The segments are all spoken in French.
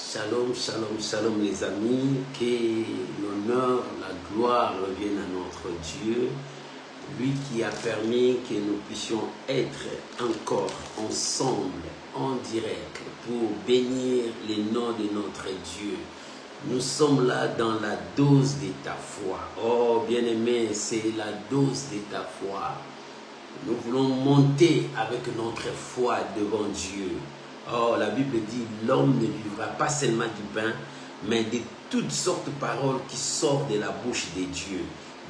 Shalom, shalom, shalom les amis, que l'honneur, la gloire reviennent à notre Dieu, lui qui a permis que nous puissions être encore ensemble, en direct, pour bénir les noms de notre Dieu. Nous sommes là dans la dose de ta foi. Oh bien-aimé, c'est la dose de ta foi. Nous voulons monter avec notre foi devant Dieu. Oh, la Bible dit, l'homme ne vivra pas seulement du pain, mais de toutes sortes de paroles qui sortent de la bouche de Dieu.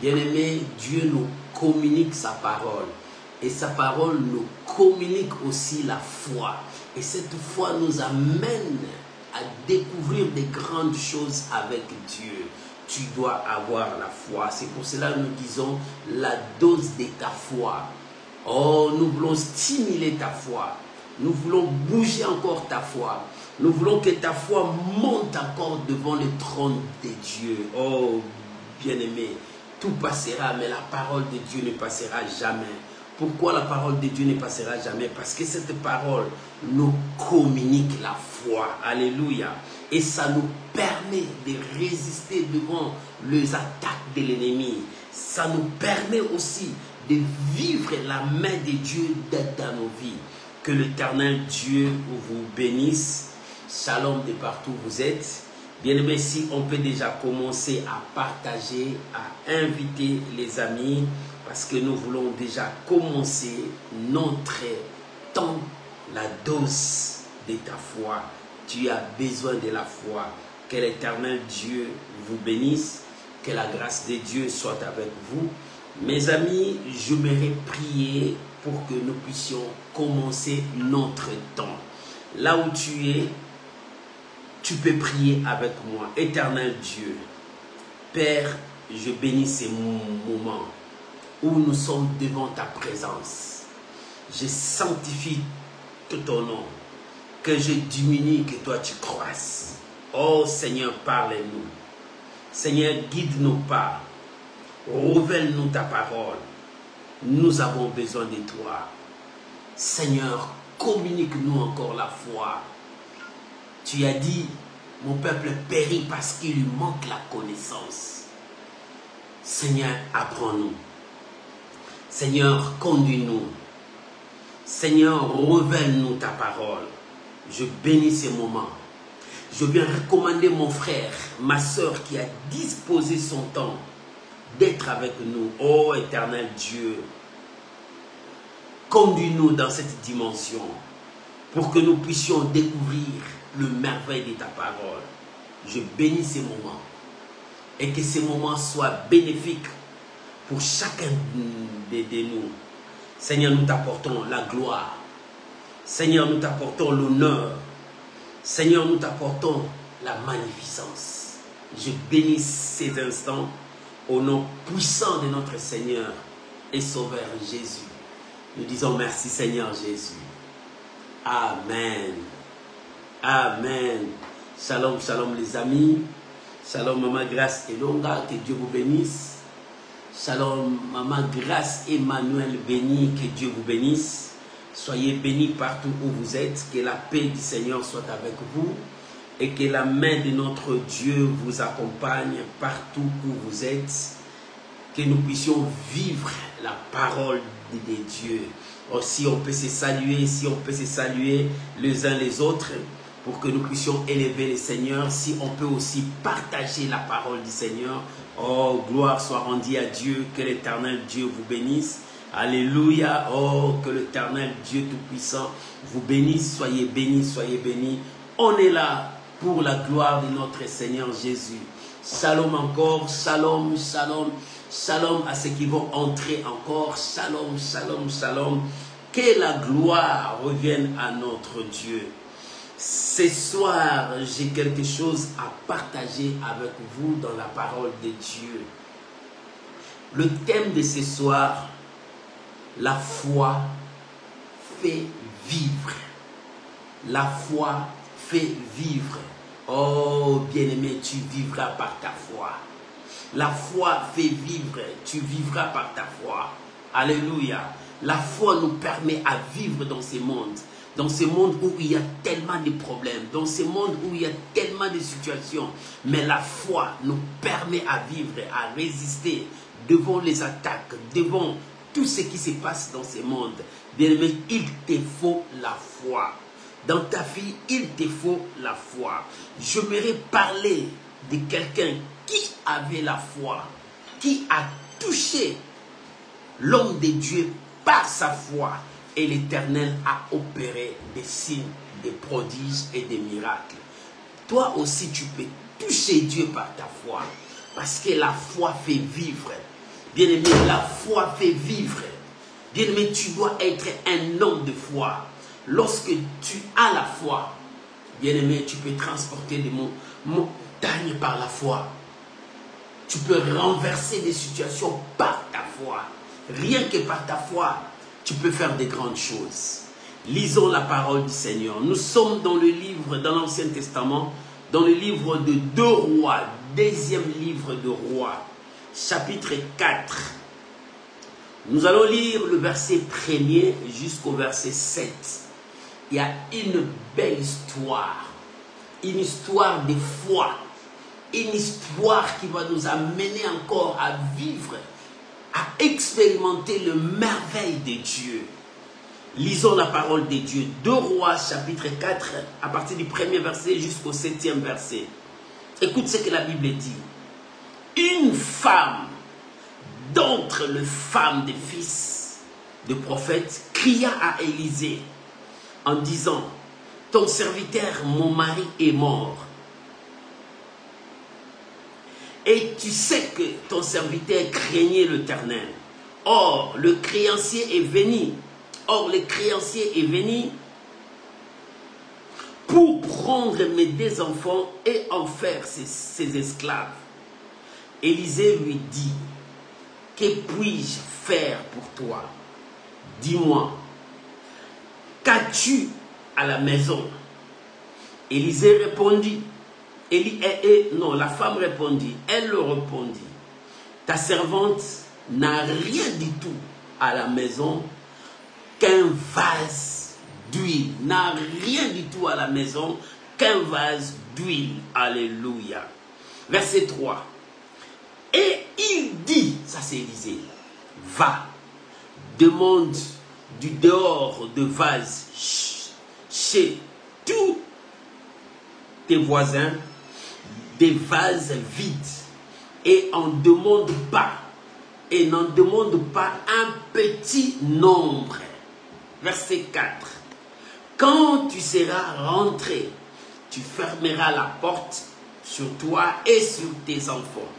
Bien-aimé, Dieu nous communique sa parole. Et sa parole nous communique aussi la foi. Et cette foi nous amène à découvrir des grandes choses avec Dieu. Tu dois avoir la foi. C'est pour cela que nous disons la dose de ta foi. Oh, nous voulons stimuler ta foi. Nous voulons bouger encore ta foi. Nous voulons que ta foi monte encore devant le trône de Dieu. Oh, bien-aimé, tout passera, mais la parole de Dieu ne passera jamais. Pourquoi la parole de Dieu ne passera jamais? Parce que cette parole nous communique la foi. Alléluia. Et ça nous permet de résister devant les attaques de l'ennemi. Ça nous permet aussi de vivre la main de Dieu dans nos vies. Que l'Éternel Dieu vous bénisse. Shalom de partout où vous êtes. Bien-aimés, si on peut déjà commencer à partager, à inviter les amis, parce que nous voulons déjà commencer notre temps, la dose de ta foi. Tu as besoin de la foi. Que l'Éternel Dieu vous bénisse. Que la grâce de Dieu soit avec vous. Mes amis, je m'aimerais prier pour que nous puissions commencer notre temps. Là où tu es, tu peux prier avec moi. Éternel Dieu, Père, je bénis ces moments où nous sommes devant ta présence. Je sanctifie tout ton nom. Que je diminue, que toi tu croisses. Oh Seigneur, parle-nous. Seigneur, guide nos pas. Révèle-nous ta parole. Nous avons besoin de toi. Seigneur, communique-nous encore la foi. Tu as dit, mon peuple périt parce qu'il lui manque la connaissance. Seigneur, apprends-nous. Seigneur, conduis-nous. Seigneur, révèle-nous ta parole. Je bénis ces moments. Je viens recommander mon frère, ma soeur qui a disposé son temps d'être avec nous. Oh éternel Dieu, conduis-nous dans cette dimension pour que nous puissions découvrir le merveille de ta parole. Je bénis ces moments et que ces moments soient bénéfiques pour chacun de nous. Seigneur, nous t'apportons la gloire. Seigneur, nous t'apportons l'honneur. Seigneur, nous t'apportons la magnificence. Je bénis ces instants au nom puissant de notre Seigneur et Sauveur Jésus. Nous disons merci Seigneur Jésus. Amen. Amen. Shalom, shalom les amis. Shalom Maman Grâce Elonga, que Dieu vous bénisse. Shalom Maman Grâce Emmanuel béni, que Dieu vous bénisse. Soyez bénis partout où vous êtes. Que la paix du Seigneur soit avec vous. Et que la main de notre Dieu vous accompagne partout où vous êtes. Que nous puissions vivre la parole de Dieu. Si on peut se saluer, les uns les autres, pour que nous puissions élever le Seigneur. Si on peut aussi partager la parole du Seigneur. Oh, gloire soit rendue à Dieu. Que l'Éternel Dieu vous bénisse. Alléluia. Oh, que l'Éternel Dieu Tout-Puissant vous bénisse. Soyez bénis, soyez bénis. On est là pour la gloire de notre Seigneur Jésus. Shalom encore, shalom, shalom, shalom à ceux qui vont entrer encore. Shalom, shalom, shalom. Que la gloire revienne à notre Dieu. Ce soir, j'ai quelque chose à partager avec vous dans la parole de Dieu. Le thème de ce soir, la foi fait vivre. La foi fait vivre. Oh, bien-aimé, tu vivras par ta foi. La foi fait vivre, tu vivras par ta foi. Alléluia. La foi nous permet à vivre dans ce monde. dans ce monde où il y a tellement de problèmes, dans ce monde où il y a tellement de situations. Mais la foi nous permet à vivre, à résister devant les attaques, devant tout ce qui se passe dans ce monde. Bien-aimé, il te faut la foi. Dans ta vie, il te faut la foi. J'aimerais parler de quelqu'un qui avait la foi, qui a touché l'homme de Dieu par sa foi. Et l'Éternel a opéré des signes, des prodiges et des miracles. Toi aussi, tu peux toucher Dieu par ta foi. Parce que la foi fait vivre. Bien-aimé, la foi fait vivre. Bien-aimé, tu dois être un homme de foi. Lorsque tu as la foi, bien-aimé, tu peux transporter des montagnes par la foi. Tu peux renverser des situations par ta foi. Rien que par ta foi, tu peux faire de grandes choses. Lisons la parole du Seigneur. Nous sommes dans le livre, dans l'Ancien Testament, dans le livre de 2 Rois, deuxième livre de Rois, chapitre 4. Nous allons lire le verset 1er jusqu'au verset 7. Il y a une belle histoire. Une histoire de foi. Une histoire qui va nous amener encore à vivre, à expérimenter le merveille de Dieu. Lisons la parole de Dieu. 2 Rois, chapitre 4, à partir du 1er verset jusqu'au 7e verset. Écoute ce que la Bible dit. Une femme d'entre les femmes des fils de prophètes cria à Élisée en disant: ton serviteur, mon mari, est mort. Et tu sais que ton serviteur craignait l'Éternel. Or, le créancier est venu. Pour prendre mes 2 enfants et en faire ses esclaves. Élisée lui dit: que puis-je faire pour toi? Dis-moi, qu'as-tu à la maison? Élisée répondit. La femme répondit. Elle le répondit: ta servante n'a rien du tout à la maison qu'un vase d'huile. N'a rien du tout à la maison qu'un vase d'huile. Alléluia. Verset 3. Et il dit, ça c'est Élisée, va, demande du dehors de vase chez tous tes voisins des vases vides et n'en demande pas un petit nombre. Verset 4. Quand tu seras rentré, tu fermeras la porte sur toi et sur tes enfants.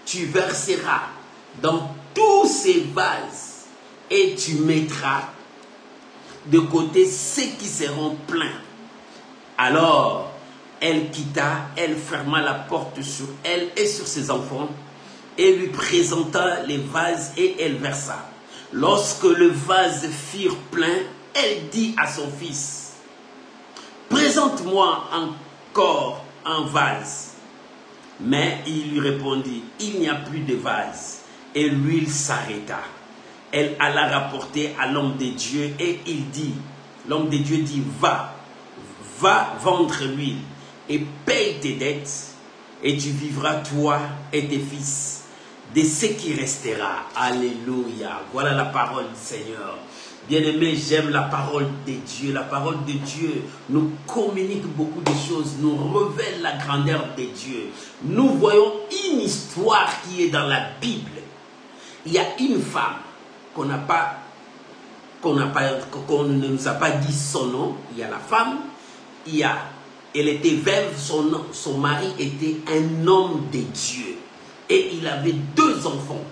Tu verseras dans tous ces vases et tu mettras de côté ceux qui seront pleins. Alors, elle quitta, elle ferma la porte sur elle et sur ses enfants et lui présenta les vases et elle versa. Lorsque le vase furent pleins, elle dit à son fils: présente-moi encore un vase. Mais il lui répondit: il n'y a plus de vase. Et l'huile s'arrêta. Elle alla rapporter à l'homme de Dieu et l'homme de Dieu dit: va vendre l'huile et paye tes dettes et tu vivras toi et tes fils de ce qui restera. Alléluia. Voilà la parole du Seigneur. Bien-aimé, j'aime la parole de Dieu. La parole de Dieu nous communique beaucoup de choses, nous révèle la grandeur de Dieu. Nous voyons une histoire qui est dans la Bible. Il y a une femme qu'on ne nous a pas dit son nom. Il y a la femme, elle était veuve, son mari était un homme de Dieu. Et il avait 2 enfants.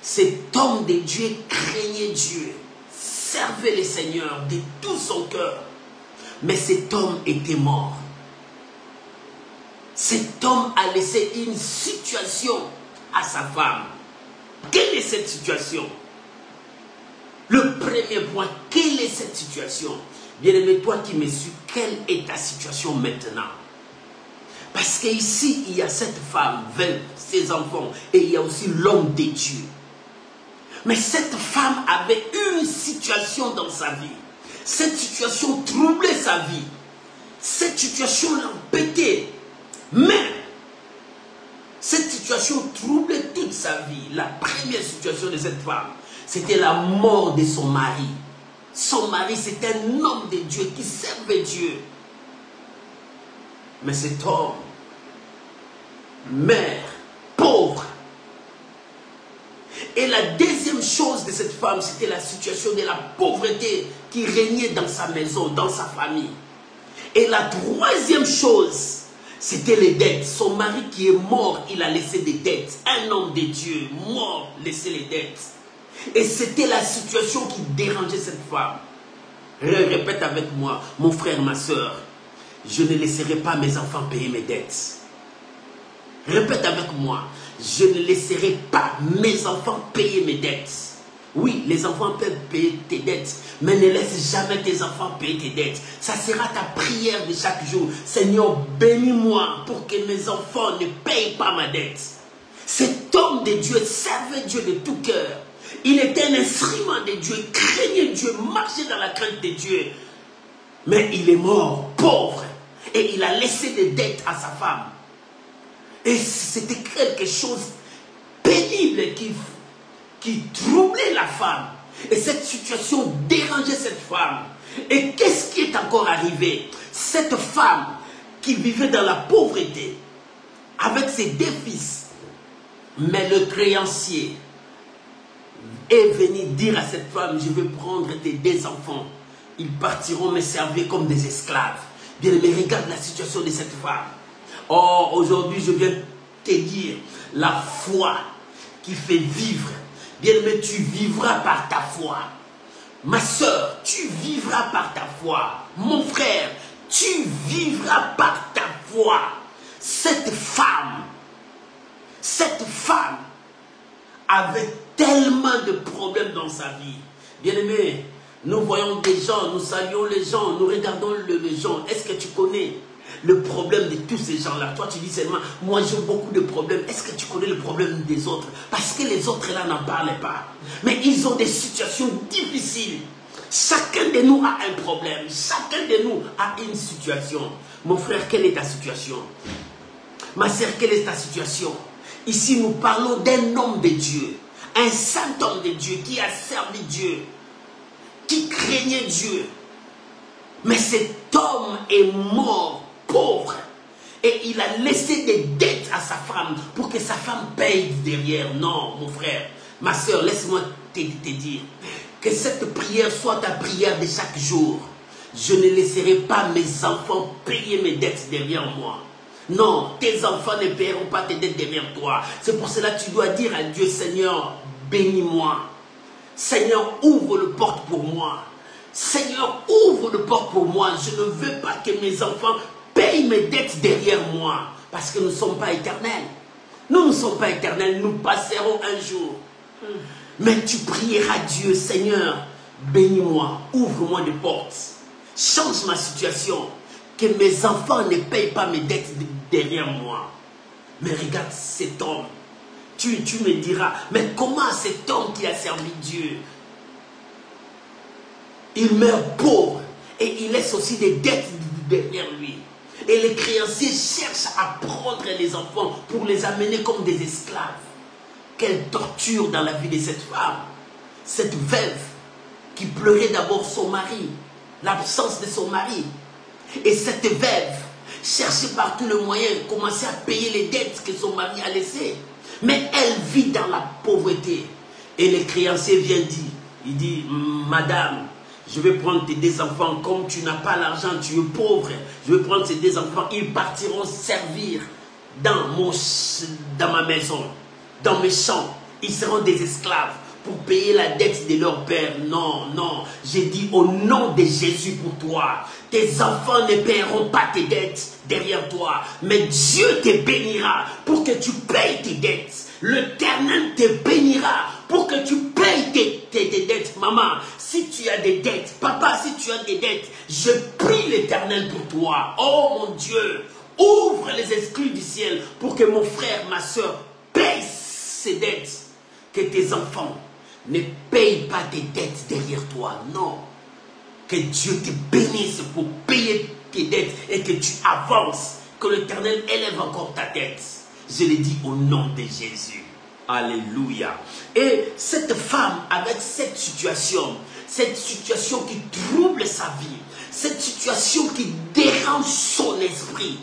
Cet homme de Dieu craignait Dieu, servait le Seigneur de tout son cœur. Mais cet homme était mort. Cet homme a laissé une situation à sa femme. Quelle est cette situation? Le premier point, quelle est cette situation? Bien-aimé, toi qui me suis, quelle est ta situation maintenant? Parce qu'ici, il y a cette femme, veuve, ses enfants, et il y a aussi l'homme de Dieu. Mais cette femme avait une situation dans sa vie. Cette situation troublait sa vie. Cette situation l'embêtait. Mais, cette situation troublait toute sa vie. La première situation de cette femme, c'était la mort de son mari. Son mari, c'était un homme de Dieu qui servait Dieu. Mais cet homme, mère, pauvre. Et la deuxième chose de cette femme, c'était la situation de la pauvreté qui régnait dans sa maison, dans sa famille. Et la troisième chose, c'était les dettes. Son mari qui est mort, il a laissé des dettes. Un homme de Dieu, mort, laissé les dettes. Et c'était la situation qui dérangeait cette femme. Répète avec moi, mon frère, ma soeur, je ne laisserai pas mes enfants payer mes dettes. Répète avec moi, je ne laisserai pas mes enfants payer mes dettes. Oui, les enfants peuvent payer tes dettes, mais ne laisse jamais tes enfants payer tes dettes. Ça sera ta prière de chaque jour. Seigneur, bénis-moi pour que mes enfants ne payent pas ma dette. Cet homme de Dieu servait Dieu de tout cœur. Il était un instrument de Dieu, craignait Dieu, marchait dans la crainte de Dieu. Mais il est mort, pauvre, et il a laissé des dettes à sa femme. Et c'était quelque chose pénible qui troublait la femme. Et cette situation dérangeait cette femme. Et qu'est-ce qui est encore arrivé? Cette femme qui vivait dans la pauvreté, avec ses deux fils, mais le créancier est venu dire à cette femme, je vais prendre tes deux enfants. Ils partiront me servir comme des esclaves. Bien aimé, regarde la situation de cette femme. Oh, aujourd'hui, je viens te dire la foi qui fait vivre. Bien-aimé, tu vivras par ta foi. Ma soeur, tu vivras par ta foi. Mon frère, tu vivras par ta foi. Cette femme avait tellement de problèmes dans sa vie. Bien-aimé, nous voyons des gens, nous saluons les gens, nous regardons les gens. Est-ce que tu connais le problème de tous ces gens-là? Toi, tu dis seulement, moi j'ai beaucoup de problèmes. Est-ce que tu connais le problème des autres? Parce que les autres là n'en parlaient pas. Mais ils ont des situations difficiles. Chacun de nous a un problème. Chacun de nous a une situation. Mon frère, quelle est ta situation? Ma soeur, quelle est ta situation? Ici, nous parlons d'un homme de Dieu. Un saint homme de Dieu qui a servi Dieu. Qui craignait Dieu. Mais cet homme est mort pauvre. Et il a laissé des dettes à sa femme pour que sa femme paye derrière. Non, mon frère, ma soeur, laisse-moi te dire que cette prière soit ta prière de chaque jour. Je ne laisserai pas mes enfants payer mes dettes derrière moi. Non, tes enfants ne paieront pas tes dettes derrière toi. C'est pour cela que tu dois dire à Dieu, Seigneur, bénis-moi. Seigneur, ouvre le porte pour moi. Seigneur, ouvre le porte pour moi. Je ne veux pas que mes enfants payent mes dettes derrière moi. Parce que nous ne sommes pas éternels. Nous ne sommes pas éternels. Nous passerons un jour. Mais tu prieras Dieu, Seigneur, bénis-moi. Ouvre-moi des portes. Change ma situation. Que mes enfants ne payent pas mes dettes derrière moi. Mais regarde cet homme. Tu me diras, mais comment cet homme qui a servi Dieu, il meurt pauvre et il laisse aussi des dettes derrière lui. Et les créanciers cherchent à prendre les enfants pour les amener comme des esclaves. Quelle torture dans la vie de cette femme. Cette veuve qui pleurait d'abord son mari, l'absence de son mari. Et cette veuve cherchait par tous les moyens, commençait à payer les dettes que son mari a laissées. Mais elle vit dans la pauvreté. Et le créancier vient dire, il dit, madame, je vais prendre tes deux enfants, comme tu n'as pas l'argent, tu es pauvre, je vais prendre ces deux enfants, ils partiront servir dans ma maison, dans mes champs, ils seront des esclaves pour payer la dette de leur père. Non, non, j'ai dit au nom de Jésus pour toi, tes enfants ne paieront pas tes dettes derrière toi, mais Dieu te bénira pour que tu payes tes dettes. L'Éternel te bénira pour que tu payes tes dettes. Maman, si tu as des dettes, papa, si tu as des dettes, je prie l'Éternel pour toi. Oh mon Dieu, ouvre les exclus du ciel pour que mon frère, ma soeur, paye ses dettes. Que tes enfants ne payent pas tes dettes derrière toi. Non. Que Dieu te bénisse pour payer tes dettes et que tu avances. Que l'Éternel élève encore ta tête. Je le dis au nom de Jésus. Alléluia. Et cette femme, avec cette situation qui trouble sa vie, cette situation qui dérange son esprit,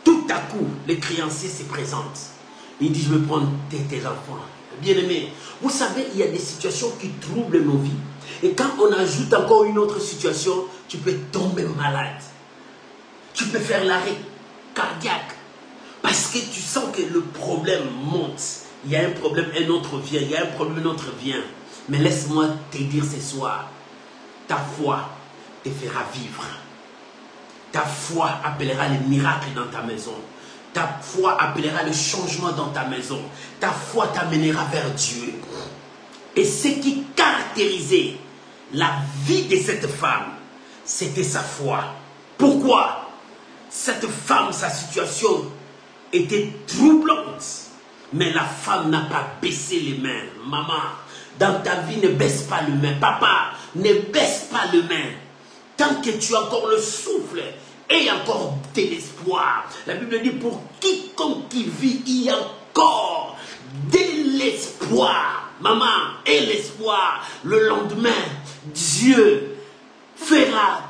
tout à coup, le créancier se présente. Il dit, je vais prendre tes enfants. Bien-aimés, vous savez, il y a des situations qui troublent nos vies. Et quand on ajoute encore une autre situation, tu peux tomber malade. Tu peux faire l'arrêt cardiaque. Parce que tu sens que le problème monte. Il y a un problème, un autre vient. Il y a un problème, un autre vient. Mais laisse-moi te dire ce soir, ta foi te fera vivre. Ta foi appellera les miracles dans ta maison. Ta foi appellera le changement dans ta maison. Ta foi t'amènera vers Dieu. Et ce qui caractérisait la vie de cette femme, c'était sa foi. Pourquoi? Cette femme, sa situation était troublante. Mais la femme n'a pas baissé les mains. Maman, dans ta vie, ne baisse pas les mains. Papa, ne baisse pas les mains. Tant que tu as encore le souffle, aie encore de l'espoir. La Bible dit, pour quiconque qui vit, il y a encore de l'espoir. Maman, aie l'espoir. Le lendemain, Dieu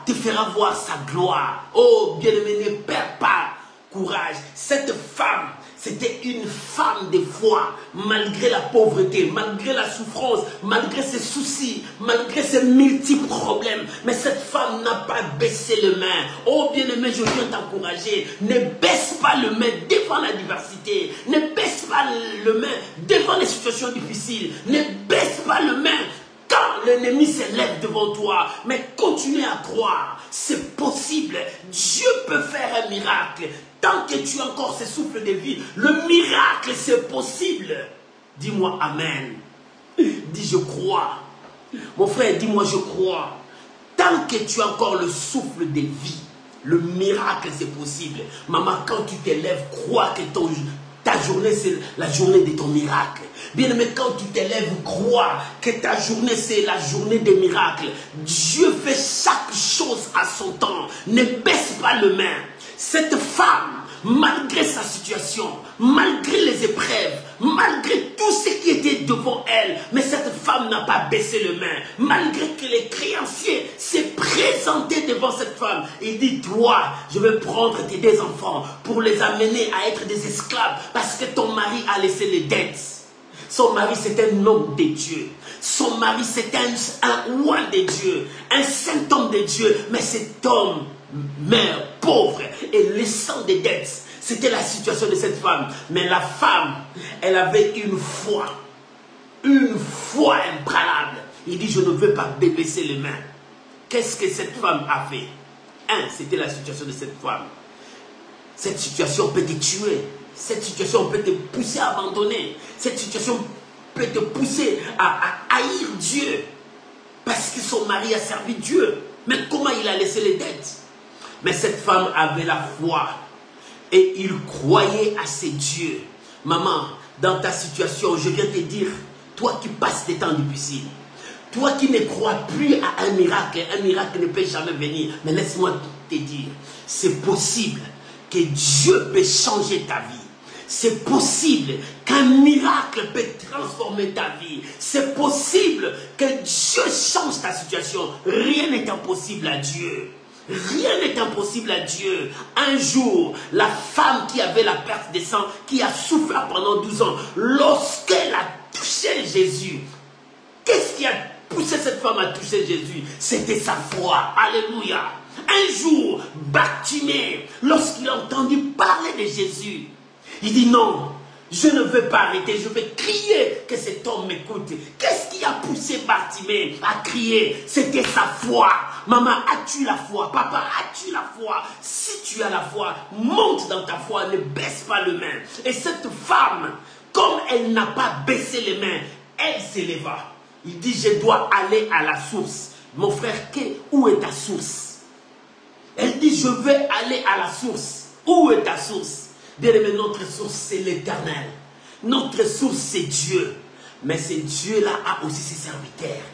te fera voir sa gloire. Oh, bien-aimé, ne perds pas courage. Cette femme, c'était une femme de foi, malgré la pauvreté, malgré la souffrance, malgré ses soucis, malgré ses multiples problèmes. Mais cette femme n'a pas baissé les mains. Oh bien-aimé, je viens t'encourager. Ne baisse pas les mains devant la diversité. Ne baisse pas les mains devant les situations difficiles. Ne baisse pas les mains quand l'ennemi s'élève devant toi. Mais continue à croire. C'est possible. Dieu peut faire un miracle. Tant que tu as encore ce souffle de vie, le miracle c'est possible. Dis-moi amen. Dis je crois. Mon frère, dis-moi je crois. Tant que tu as encore le souffle de vie, le miracle c'est possible. Maman, quand tu t'élèves, crois que ta journée c'est la journée de ton miracle. Bien-aimé, quand tu t'élèves, crois que ta journée c'est la journée des miracles. Dieu fait chaque chose à son temps. Ne baisse pas les mains. Cette femme, malgré sa situation, malgré les épreuves, malgré tout ce qui était devant elle, mais cette femme n'a pas baissé les mains. Malgré que les créanciers s'est présenté devant cette femme et dit, toi, je vais prendre tes deux enfants pour les amener à être des esclaves parce que ton mari a laissé les dettes. Son mari, c'est un homme de Dieu. Son mari, c'est un roi de Dieu, un saint homme de Dieu, mais cet homme mère pauvre et laissant des dettes. C'était la situation de cette femme. Mais la femme, elle avait une foi imparable. Il dit, je ne veux pas baisser les mains. Qu'est-ce que cette femme a fait? C'était la situation de cette femme. Cette situation peut te tuer. Cette situation peut te pousser à abandonner. Cette situation peut te pousser à haïr Dieu. Parce que son mari a servi Dieu. Mais comment il a laissé les dettes? Mais cette femme avait la foi et il croyait à ses dieux. Maman, dans ta situation, je viens te dire, toi qui passes des temps difficiles, toi qui ne crois plus à un miracle ne peut jamais venir. Mais laisse-moi te dire, c'est possible que Dieu peut changer ta vie. C'est possible qu'un miracle peut transformer ta vie. C'est possible que Dieu change ta situation. Rien n'est impossible à Dieu. Rien n'est impossible à Dieu. Un jour, la femme qui avait la perte de sang, qui a souffert pendant 12 ans, lorsqu'elle a touché Jésus, qu'est-ce qui a poussé cette femme à toucher Jésus? C'était sa foi. Alléluia. Un jour, Bartimée, lorsqu'il a entendu parler de Jésus, il dit non, je ne veux pas arrêter, je vais crier que cet homme m'écoute. Qu'est-ce qui a poussé Bartimée à crier? C'était sa foi. Maman, as-tu la foi? Papa, as-tu la foi? Si tu as la foi, monte dans ta foi, ne baisse pas les mains. Et cette femme, comme elle n'a pas baissé les mains, elle s'éleva. Il dit, je dois aller à la source. Mon frère, où est ta source? Elle dit, je vais aller à la source. Où est ta source? Bien-aimé, notre source, c'est l'Éternel. Notre source, c'est Dieu. Mais ce Dieu-là a aussi ses serviteurs.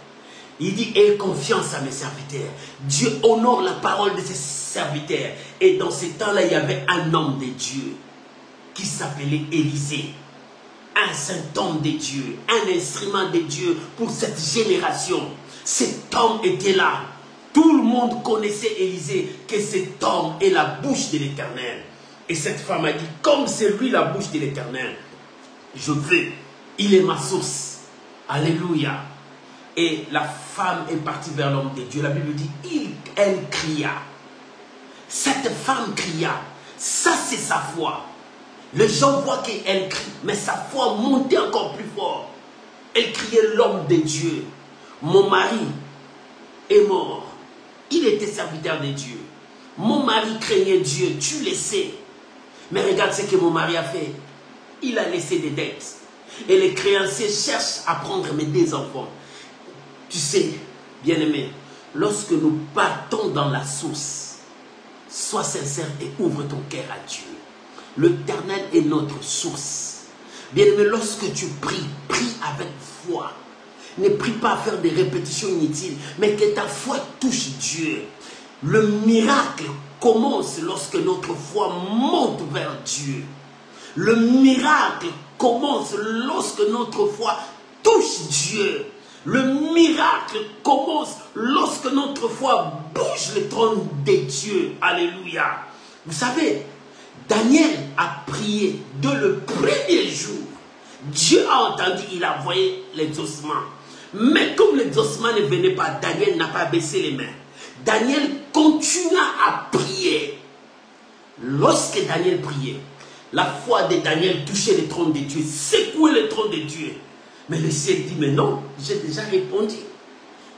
Il dit, aie confiance à mes serviteurs. Dieu honore la parole de ses serviteurs. Et dans ces temps-là, il y avait un homme de Dieu qui s'appelait Élisée. Un saint homme de Dieu, un instrument de Dieu pour cette génération. Cet homme était là. Tout le monde connaissait Élisée, que cet homme est la bouche de l'Éternel. Et cette femme a dit, comme c'est lui la bouche de l'Éternel, je veux, il est ma source. Alléluia. Et la femme est partie vers l'homme de Dieu. La Bible dit, elle cria. Cette femme cria. Ça, c'est sa foi. Les gens voient qu'elle crie, mais sa foi montait encore plus fort. Elle criait l'homme de Dieu. Mon mari est mort. Il était serviteur de Dieu. Mon mari craignait Dieu, tu le sais. Mais regarde ce que mon mari a fait. Il a laissé des dettes. Et les créanciers cherchent à prendre mes 2 enfants. Tu sais, bien-aimé, lorsque nous partons dans la source, sois sincère et ouvre ton cœur à Dieu. L'Éternel est notre source. Bien-aimé, lorsque tu pries, prie avec foi. Ne prie pas à faire des répétitions inutiles, mais que ta foi touche Dieu. Le miracle commence lorsque notre foi monte vers Dieu. Le miracle commence lorsque notre foi touche Dieu. Le miracle commence lorsque notre foi bouge le trône de Dieu. Alléluia. Vous savez, Daniel a prié dès le premier jour. Dieu a entendu, il a envoyé l'exaucement. Mais comme l'exaucement ne venait pas, Daniel n'a pas baissé les mains. Daniel continua à prier. Lorsque Daniel priait, la foi de Daniel touchait le trône de Dieu, secouait le trône de Dieu. Mais le ciel dit, mais non, j'ai déjà répondu.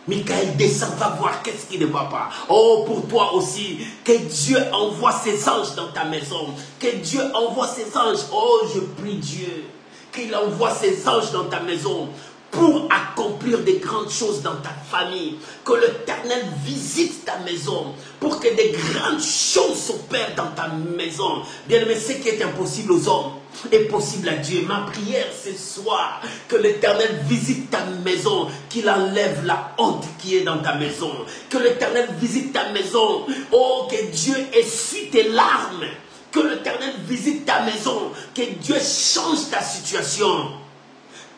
Michael descend, va voir qu'est-ce qui ne va pas. Oh, pour toi aussi, que Dieu envoie ses anges dans ta maison. Que Dieu envoie ses anges. Oh, je prie Dieu qu'il envoie ses anges dans ta maison pour accomplir des grandes choses dans ta famille. Que l'Éternel visite ta maison pour que des grandes choses s'opèrent dans ta maison. Bien-aimé, ce qui est impossible aux hommes est possible à Dieu. Ma prière ce soir, que l'Éternel visite ta maison, qu'il enlève la honte qui est dans ta maison. Que l'Éternel visite ta maison. Oh, que Dieu essuie tes larmes. Que l'Éternel visite ta maison. Que Dieu change ta situation.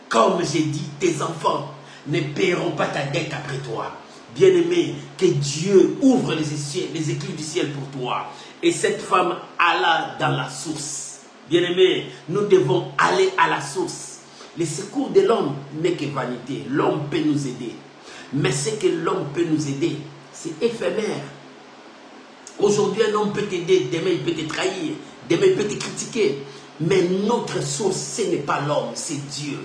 Comme j'ai dit, tes enfants ne paieront pas ta dette après toi. Bien-aimé, que Dieu ouvre les écluses du ciel pour toi. Et cette femme alla dans la source. Bien-aimé, nous devons aller à la source. Le secours de l'homme n'est que vanité. L'homme peut nous aider. Mais ce que l'homme peut nous aider, c'est éphémère. Aujourd'hui, un homme peut t'aider, demain il peut te trahir, demain il peut te critiquer. Mais notre source, ce n'est pas l'homme, c'est Dieu.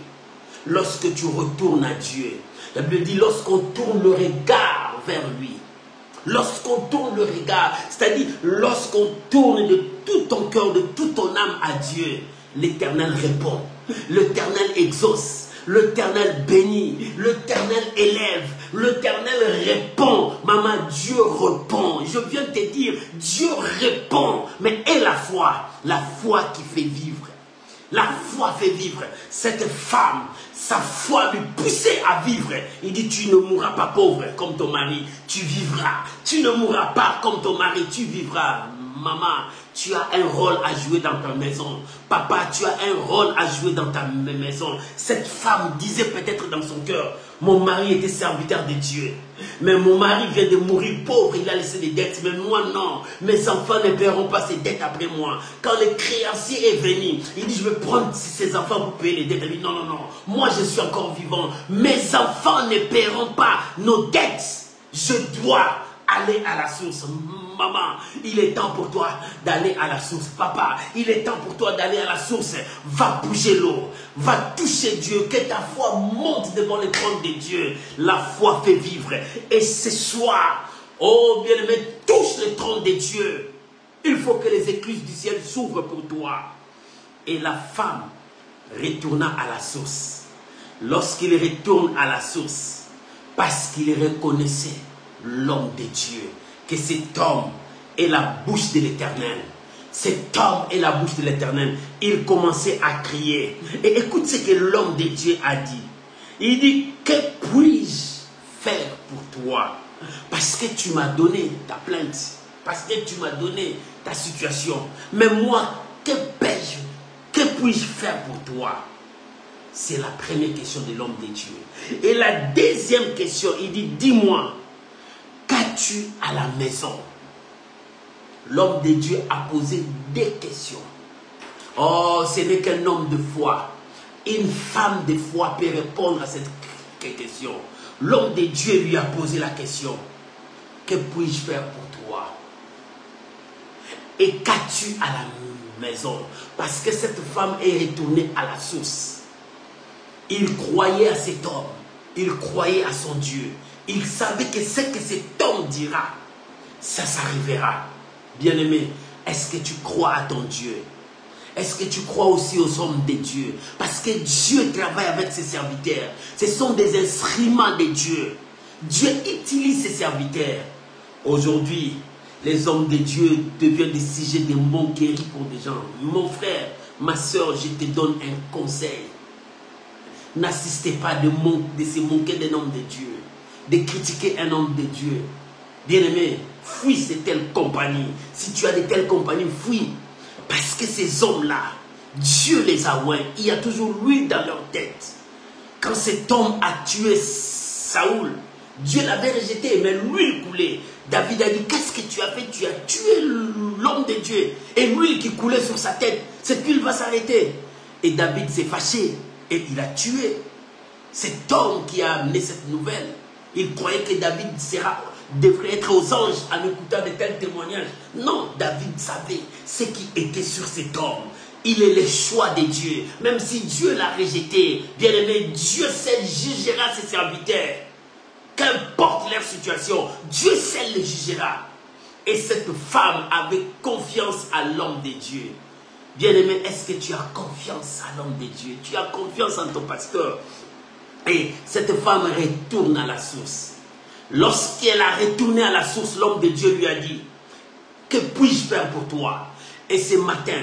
Lorsque tu retournes à Dieu, la Bible dit, lorsqu'on tourne le regard vers lui, lorsqu'on tourne le regard, c'est-à-dire lorsqu'on tourne de tout ton cœur, de toute ton âme à Dieu, l'Éternel répond, l'Éternel exauce, l'Éternel bénit, l'Éternel élève, l'Éternel répond. Maman, Dieu répond. Je viens de te dire, Dieu répond, mais et la foi qui fait vivre. La foi fait vivre. Cette femme, sa foi lui poussait à vivre. Il dit, tu ne mourras pas pauvre comme ton mari, tu vivras. Tu ne mourras pas comme ton mari, tu vivras. Maman, tu as un rôle à jouer dans ta maison. Papa, tu as un rôle à jouer dans ta maison. Cette femme disait peut-être dans son cœur, mon mari était serviteur de Dieu. Mais mon mari vient de mourir pauvre, il a laissé des dettes. Mais moi non, mes enfants ne paieront pas ces dettes après moi. Quand le créancier est venu, il dit, je vais prendre ses enfants pour payer les dettes. Il dit, non, non, non, moi je suis encore vivant. Mes enfants ne paieront pas nos dettes. Je dois aller à la source. Maman, il est temps pour toi d'aller à la source. Papa, il est temps pour toi d'aller à la source. Va bouger l'eau. Va toucher Dieu. Que ta foi monte devant le trône de Dieu. La foi fait vivre. Et ce soir, oh bien-aimé, touche le trône de Dieu. Il faut que les écluses du ciel s'ouvrent pour toi. Et la femme retourna à la source. Lorsqu'il retourne à la source, parce qu'il reconnaissait l'homme de Dieu, que cet homme est la bouche de l'Éternel. Cet homme est la bouche de l'Éternel. Il commençait à crier. Et écoute ce que l'homme de Dieu a dit. Il dit, que puis-je faire pour toi? Parce que tu m'as donné ta plainte, parce que tu m'as donné ta situation. Mais moi, que puis-je faire pour toi? C'est la première question de l'homme de Dieu. Et la deuxième question, il dit, dis-moi, qu'as-tu à la maison? L'homme de Dieu a posé des questions. Oh, ce n'est qu'un homme de foi. Une femme de foi peut répondre à cette question. L'homme de Dieu lui a posé la question. Que puis-je faire pour toi? Et qu'as-tu à la maison? Parce que cette femme est retournée à la source. Il croyait à cet homme. Il croyait à son Dieu. Il savait que ce que cet homme dira, ça s'arrivera. Bien-aimé, est-ce que tu crois à ton Dieu? Est-ce que tu crois aussi aux hommes de Dieu? Parce que Dieu travaille avec ses serviteurs. Ce sont des instruments de Dieu. Dieu utilise ses serviteurs. Aujourd'hui, les hommes de Dieu deviennent des sujets de moquerie pour des gens. Mon frère, ma soeur, je te donne un conseil. N'assistez pas de se moquer d'un homme de Dieu, de critiquer un homme de Dieu. Bien-aimé, fuis de telles compagnies. Si tu as de telles compagnies, fuis. Parce que ces hommes-là, Dieu les a oints. Il y a toujours l'huile dans leur tête. Quand cet homme a tué Saoul, Dieu l'avait rejeté, mais l'huile coulait. David a dit, qu'est-ce que tu as fait? Tu as tué l'homme de Dieu. Et l'huile qui coulait sur sa tête, cette huile va s'arrêter. Et David s'est fâché. Et il a tué cet homme qui a amené cette nouvelle. Il croyait que David devrait être aux anges en écoutant de tels témoignages. Non, David savait ce qui était sur cet homme. Il est le choix de Dieu. Même si Dieu l'a rejeté, bien aimé, Dieu seul jugera ses serviteurs. Qu'importe leur situation, Dieu seul les jugera. Et cette femme avait confiance à l'homme de Dieu. Bien-aimé, est-ce que tu as confiance à l'homme de Dieu? Tu as confiance en ton pasteur? Et cette femme retourne à la source. Lorsqu'elle a retourné à la source, l'homme de Dieu lui a dit, que puis-je faire pour toi? Et ce matin,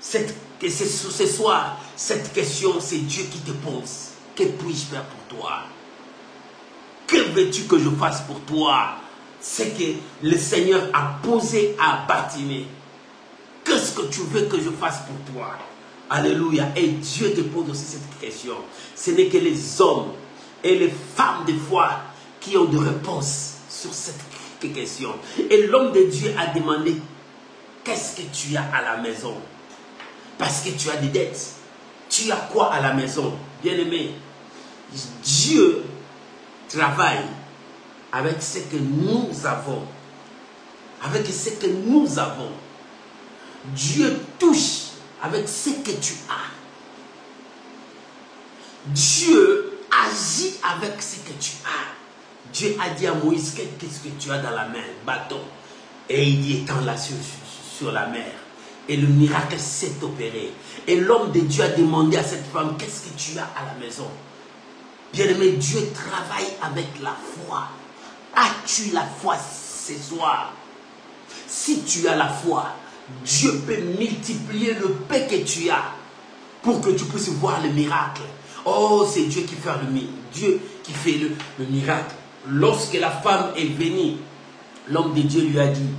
ce soir, cette question, c'est Dieu qui te pose. Que puis-je faire pour toi? Que veux-tu que je fasse pour toi? C'est que le Seigneur a posé à Bartimée. Qu'est-ce que tu veux que je fasse pour toi? Alléluia. Et Dieu te pose aussi cette question. Ce n'est que les hommes et les femmes de foi qui ont des réponses sur cette question. Et l'homme de Dieu a demandé, qu'est-ce que tu as à la maison? Parce que tu as des dettes. Tu as quoi à la maison? Bien-aimé, Dieu travaille avec ce que nous avons. Avec ce que nous avons. Dieu touche avec ce que tu as. Dieu agit avec ce que tu as. Dieu a dit à Moïse, qu'est-ce que tu as dans la main? Bâton. Et il y étend là sur la mer. Et le miracle s'est opéré. Et l'homme de Dieu a demandé à cette femme, qu'est-ce que tu as à la maison? Bien-aimé, Dieu travaille avec la foi. As-tu la foi ce soir? Si tu as la foi, Dieu peut multiplier le peu que tu as pour que tu puisses voir le miracle. Oh, c'est Dieu qui fait le miracle. Lorsque la femme est venue, l'homme de Dieu lui a dit,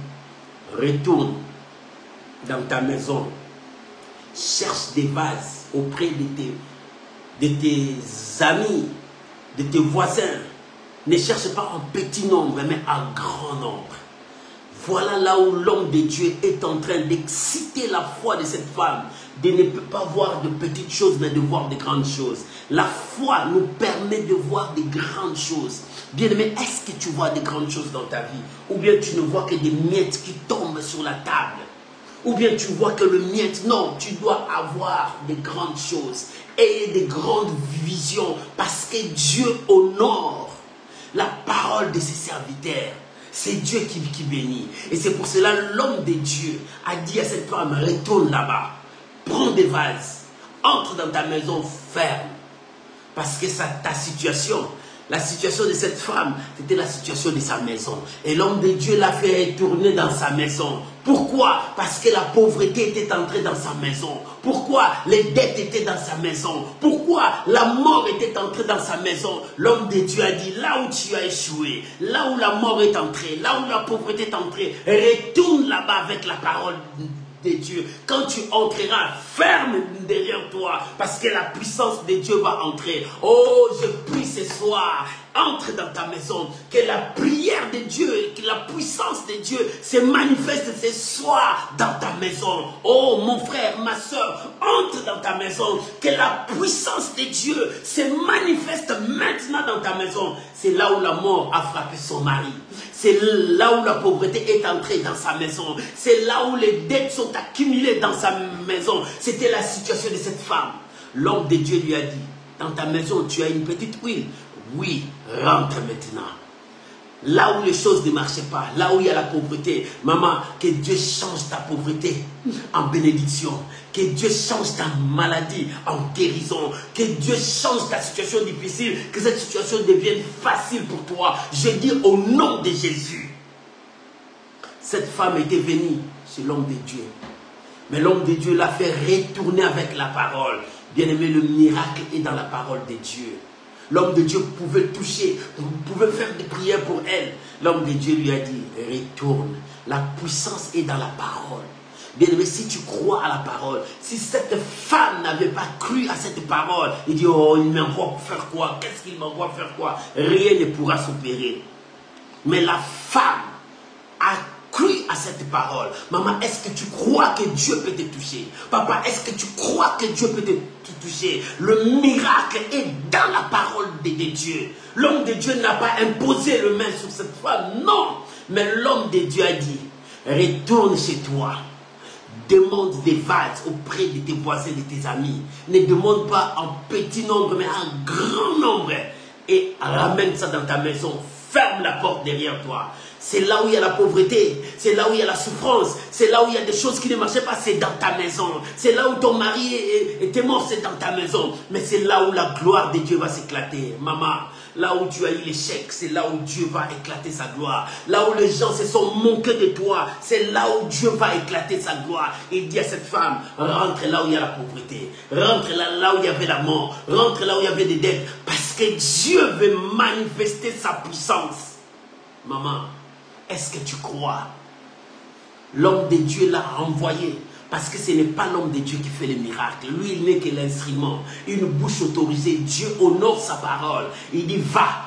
retourne dans ta maison, cherche des vases auprès de tes amis, de tes voisins. Ne cherche pas en petit nombre, mais en grand nombre. Voilà là où l'homme de Dieu est en train d'exciter la foi de cette femme, de ne pas voir de petites choses, mais de voir de grandes choses. La foi nous permet de voir de grandes choses. Bien-aimé, est-ce que tu vois de grandes choses dans ta vie? Ou bien tu ne vois que des miettes qui tombent sur la table? Ou bien tu vois que le miette? Non, tu dois avoir de grandes choses et de grandes visions, parce que Dieu honore la parole de ses serviteurs. C'est Dieu qui bénit. Et c'est pour cela l'homme de Dieu a dit à cette femme, retourne là-bas, prends des vases, entre dans ta maison ferme. Parce que ta situation, La situation de cette femme, c'était la situation de sa maison. Et l'homme de Dieu l'a fait retourner dans sa maison. Pourquoi? Parce que la pauvreté était entrée dans sa maison. Pourquoi? Les dettes étaient dans sa maison. Pourquoi? La mort était entrée dans sa maison. L'homme de Dieu a dit, là où tu as échoué, là où la mort est entrée, là où la pauvreté est entrée, retourne là-bas avec la parole de Dieu. Quand tu entreras, ferme derrière toi, parce que la puissance de Dieu va entrer. Oh, je prie ce soir, entre dans ta maison, que la prière de Dieu, que la puissance de Dieu se manifeste ce soir dans ta maison. Oh, mon frère, ma soeur, entre dans ta maison, que la puissance de Dieu se manifeste maintenant dans ta maison. C'est là où la mort a frappé son mari. C'est là où la pauvreté est entrée dans sa maison. C'est là où les dettes sont accumulées dans sa maison. C'était la situation de cette femme. L'homme de Dieu lui a dit, dans ta maison, tu as une petite huile. Oui, rentre maintenant. Là où les choses ne marchaient pas, là où il y a la pauvreté, maman, que Dieu change ta pauvreté en bénédiction, que Dieu change ta maladie en guérison, que Dieu change ta situation difficile, que cette situation devienne facile pour toi. Je dis au nom de Jésus. Cette femme était venue chez l'homme de Dieu, mais l'homme de Dieu l'a fait retourner avec la parole. Bien aimé, le miracle est dans la parole de Dieu. L'homme de Dieu pouvait toucher, pouvait faire des prières pour elle. L'homme de Dieu lui a dit, retourne. La puissance est dans la parole. Bien aimé, si tu crois à la parole, si cette femme n'avait pas cru à cette parole, il dit, oh, il m'envoie pour faire quoi? Qu'est-ce qu'il m'envoie faire quoi? Rien ne pourra s'opérer. Mais la femme a cru à cette parole. Maman, est-ce que tu crois que Dieu peut te toucher? Papa, est-ce que tu crois que Dieu peut te toucher? Le miracle est dans la parole de Dieu. L'homme de Dieu n'a pas imposé le main sur cette femme, non. Mais l'homme de Dieu a dit, retourne chez toi. Demande des vases auprès de tes voisins, de tes amis. Ne demande pas en petit nombre, mais en grand nombre. Et ramène ça dans ta maison. Ferme la porte derrière toi. C'est là où il y a la pauvreté, c'est là où il y a la souffrance, c'est là où il y a des choses qui ne marchaient pas, c'est dans ta maison. C'est là où ton mari était mort, c'est dans ta maison. Mais c'est là où la gloire de Dieu va s'éclater. Maman, là où tu as eu l'échec, c'est là où Dieu va éclater sa gloire. Là où les gens se sont moqués de toi, c'est là où Dieu va éclater sa gloire. Il dit à cette femme, rentre là où il y a la pauvreté, rentre là où il y avait la mort, rentre là où il y avait des dettes, parce que Dieu veut manifester sa puissance. Maman, est-ce que tu crois? L'homme de Dieu l'a envoyé. Parce que ce n'est pas l'homme de Dieu qui fait les miracles. Lui, il n'est que l'instrument. Une bouche autorisée. Dieu honore sa parole. Il dit, va.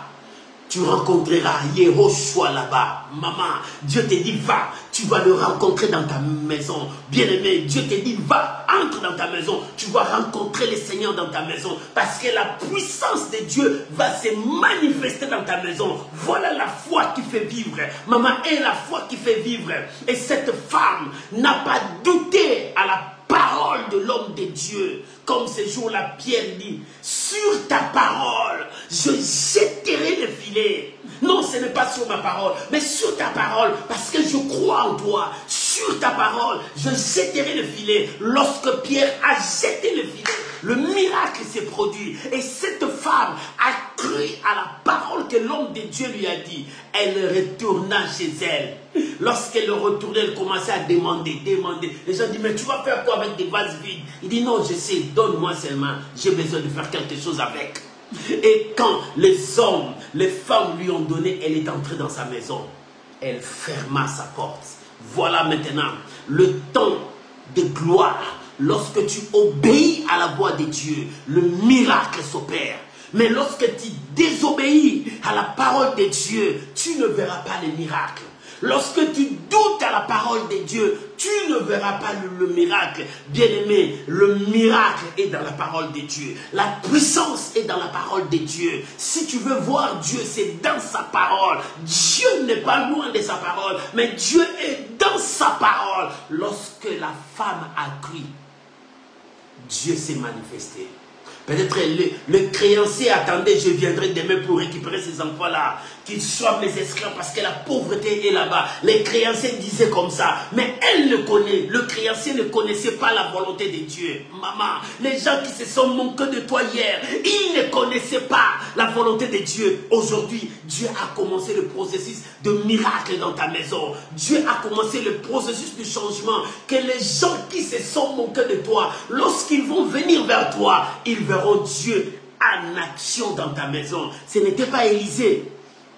Tu rencontreras Yehoshua là-bas. Maman, Dieu te dit, va. Tu vas le rencontrer dans ta maison. Bien-aimé, Dieu te dit, va, entre dans ta maison. Tu vas rencontrer le Seigneur dans ta maison. Parce que la puissance de Dieu va se manifester dans ta maison. Voilà la foi qui fait vivre. Maman, est la foi qui fait vivre. Et cette femme n'a pas douté à la parole de l'homme de Dieu. Comme ce jour-là, Pierre dit, sur ta parole, je jetterai le filet. Non, ce n'est pas sur ma parole, mais sur ta parole, parce que je crois en toi. Sur ta parole, je jetterai le filet. Lorsque Pierre a jeté le filet, le miracle s'est produit. Et cette femme a cru à la parole que l'homme de Dieu lui a dit. Elle retourna chez elle. Lorsqu'elle retournait, elle commençait à demander. Les gens disent, mais tu vas faire quoi avec des vases vides? Il dit, non, je sais, donne-moi seulement. J'ai besoin de faire quelque chose avec. Et quand les hommes, les femmes lui ont donné, elle est entrée dans sa maison. Elle ferma sa porte. Voilà maintenant le temps de gloire. Lorsque tu obéis à la voix de Dieu, le miracle s'opère. Mais lorsque tu désobéis à la parole de Dieu, tu ne verras pas les miracles. Lorsque tu doutes à la parole de Dieu, tu ne verras pas le miracle. Bien-aimé, le miracle est dans la parole de Dieu. La puissance est dans la parole de Dieu. Si tu veux voir Dieu, c'est dans sa parole. Dieu n'est pas loin de sa parole, mais Dieu est dans sa parole. Lorsque la femme a cru, Dieu s'est manifesté. Peut-être le créancier attendait, je viendrai demain pour récupérer ces enfants-là. qu'ils soient mes esclaves parce que la pauvreté est là-bas. Les créanciers disaient comme ça, mais elle le connaît. Le créancier ne connaissait pas la volonté de Dieu. Maman, les gens qui se sont moqués de toi hier, ils ne connaissaient pas la volonté de Dieu. Aujourd'hui, Dieu a commencé le processus de miracle dans ta maison. Dieu a commencé le processus de changement. Que les gens qui se sont moqués de toi, lorsqu'ils vont venir vers toi, ils verront Dieu en action dans ta maison. Ce n'était pas Élisée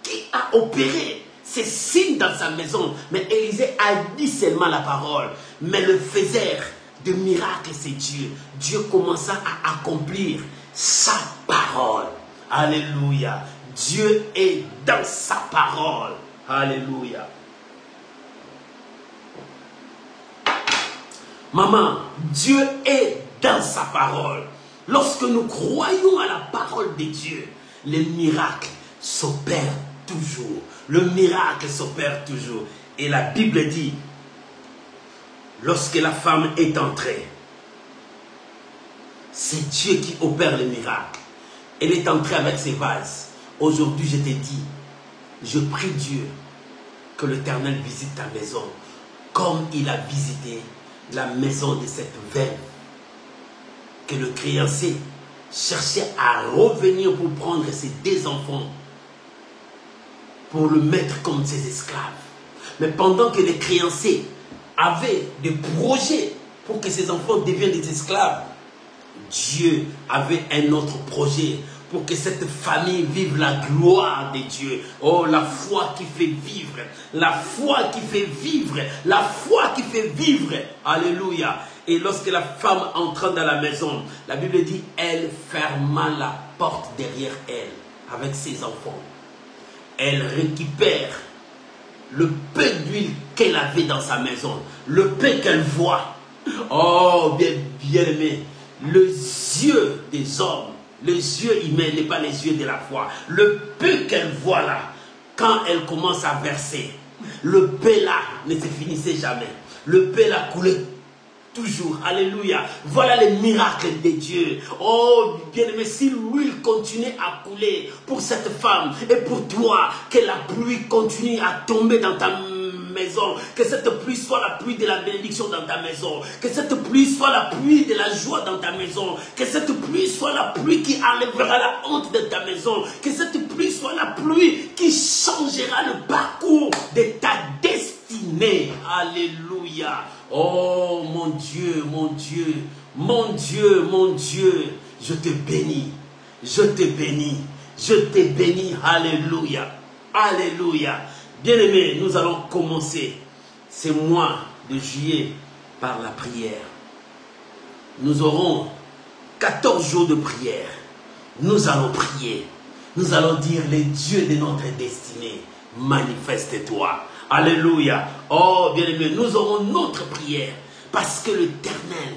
qui a opéré ces signes dans sa maison, mais Élisée a dit seulement la parole. Mais le faiseur de miracles, c'est Dieu. Dieu commença à accomplir sa parole. Alléluia. Dieu est dans sa parole. Alléluia. Maman, Dieu est dans sa parole. Lorsque nous croyons à la parole de Dieu, les miracles s'opèrent toujours. Le miracle s'opère toujours. Et la Bible dit, lorsque la femme est entrée, c'est Dieu qui opère le miracle. Elle est entrée avec ses vases. Aujourd'hui, je te dis, je prie Dieu que l'Éternel visite ta maison comme il a visité la maison de cette veuve. Que le créancier cherchait à revenir pour prendre ses deux enfants, pour le mettre comme ses esclaves. Mais pendant que les créanciers avaient des projets pour que ses enfants deviennent des esclaves, Dieu avait un autre projet pour que cette famille vive la gloire de Dieu. Oh, la foi qui fait vivre, la foi qui fait vivre, la foi qui fait vivre. Alléluia. Et lorsque la femme entra dans la maison, la Bible dit, elle ferma la porte derrière elle avec ses enfants. Elle récupère le peu d'huile qu'elle avait dans sa maison, le peu qu'elle voit. Oh, bien aimé, les yeux des hommes, les yeux humains n'est pas les yeux de la foi. Le peu qu'elle voit là, quand elle commence à verser, le peu là ne se finissait jamais. Le peu là coulait toujours. Alléluia. Voilà les miracles de Dieu. Oh, bien-aimé, si l'huile continue à couler pour cette femme et pour toi, que la pluie continue à tomber dans ta maison, que cette pluie soit la pluie de la bénédiction dans ta maison, que cette pluie soit la pluie de la joie dans ta maison, que cette pluie soit la pluie qui enlèvera la honte de ta maison, que cette pluie soit la pluie qui changera le parcours de ta destinée. Alléluia. Oh mon Dieu, mon Dieu, mon Dieu, mon Dieu, je te bénis, je te bénis, je te bénis. Alléluia, alléluia. Bien-aimés, nous allons commencer ce mois de juillet par la prière. Nous aurons 14 jours de prière. Nous allons prier. Nous allons dire, les dieux de notre destinée, manifeste-toi. Alléluia. Oh, bien-aimés, nous aurons notre prière parce que l'Éternel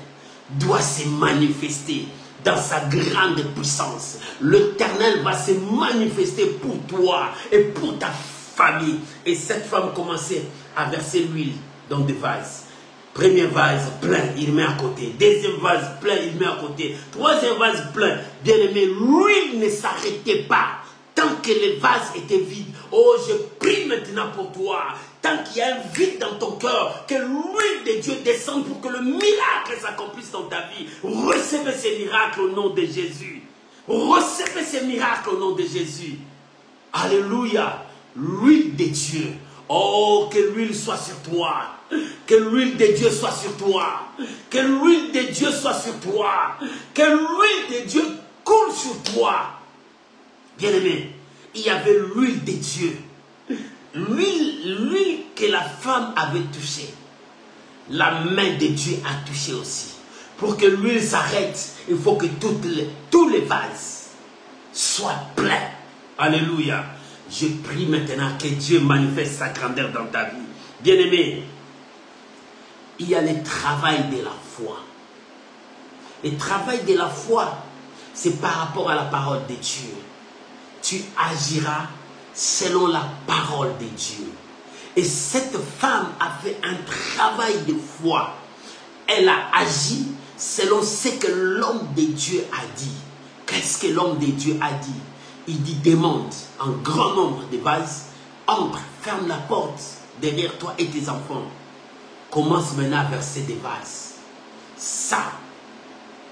doit se manifester dans sa grande puissance. L'Éternel va se manifester pour toi et pour ta famille. Et cette femme commençait à verser l'huile dans des vases. Premier vase plein, il met à côté. Deuxième vase plein, il met à côté. Troisième vase plein. Bien-aimé, l'huile ne s'arrêtait pas tant que les vases étaient vides. Oh, je prie maintenant pour toi. Tant qu'il y a un vide dans ton cœur, que l'huile de Dieu descende pour que le miracle s'accomplisse dans ta vie. Recevez ces miracles au nom de Jésus. Recevez ces miracles au nom de Jésus. Alléluia. L'huile de Dieu. Oh, que l'huile soit sur toi. Que l'huile de Dieu soit sur toi. Que l'huile de Dieu soit sur toi. Que l'huile de Dieu coule sur toi. Bien-aimé, il y avait l'huile de Dieu. L'huile que la femme avait touchée. La main de Dieu a touché aussi. Pour que l'huile s'arrête, il faut que tous les vases soient pleins. Alléluia. Je prie maintenant que Dieu manifeste sa grandeur dans ta vie. Bien-aimé, il y a le travail de la foi. Le travail de la foi, c'est par rapport à la parole de Dieu. Tu agiras selon la parole de Dieu. Et cette femme a fait un travail de foi. Elle a agi selon ce que l'homme de Dieu a dit. Qu'est-ce que l'homme de Dieu a dit? Il dit demande en grand nombre de vases, entre, ferme la porte derrière toi et tes enfants. Commence maintenant à verser des vases. Ça,